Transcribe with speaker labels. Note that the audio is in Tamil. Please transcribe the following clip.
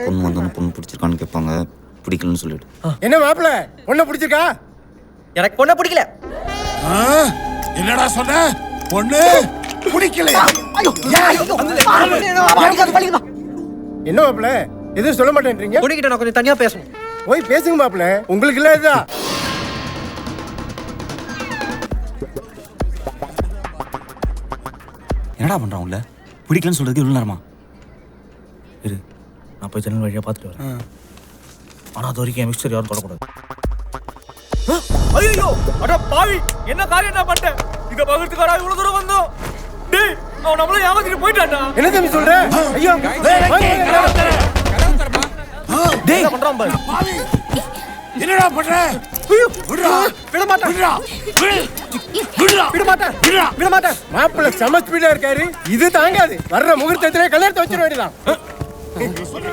Speaker 1: பொண்ணு வந்தோன்னு பொண்ணு பிடிச்சிருக்கான்னு கேட்பாங்க. பிடிக்கலன்னு சொல்லிடு.
Speaker 2: என்ன மாப்பிள்ள பொண்ணை பிடிச்சிருக்கா?
Speaker 3: எனக்கு பொண்ணை பிடிக்கல.
Speaker 4: என்னடா சொன்ன? பொண்ணு பிடிக்கல.
Speaker 2: என்ன மாப்பிள்ள எதுவும் சொல்ல மாட்டேன்றீங்க?
Speaker 3: பொண்ணுகிட்ட நான் கொஞ்சம் தனியா பேசணும்.
Speaker 2: போய் பேசுங்க மாப்பிள்ள, உங்களுக்கு இல்ல இதுதான்.
Speaker 1: என்னடா பண்றான் உள்ள? பிடிக்கலன்னு சொல்றதுக்கு இவ்வளவு நேரமா?
Speaker 5: இரு, நான் போய் ஜன்னல் வழியா பார்த்துட்டு வரேன். ஆனா அது வரைக்கும் என் மிக்சர் யாரும் தொடக்கூடாது. ஐயோ, அட பாவி, என்ன காரியம் நான் பண்ணிட்டேன்? இங்க பகிர்ந்துக்காரா இவ்வளவு தூரம் வந்தோம். டேய், அவன் நம்மள ஏமாத்திட்டு போயிட்டான்டா.
Speaker 2: என்ன தம்பி சொல்ற? ஐயோ
Speaker 5: டேய், என்ன பண்றான் பாரு.
Speaker 4: என்னடா பண்ற?
Speaker 3: விட மாட்டேன். விட மாட்டேன்.
Speaker 2: மாப்பிள்ள செம ஸ்பீடா இருக்காரு. இது தாங்காது. வர்ற முகூர்த்தத்திலே கல்யாணத்தை வச்சிட வேண்டியதான்.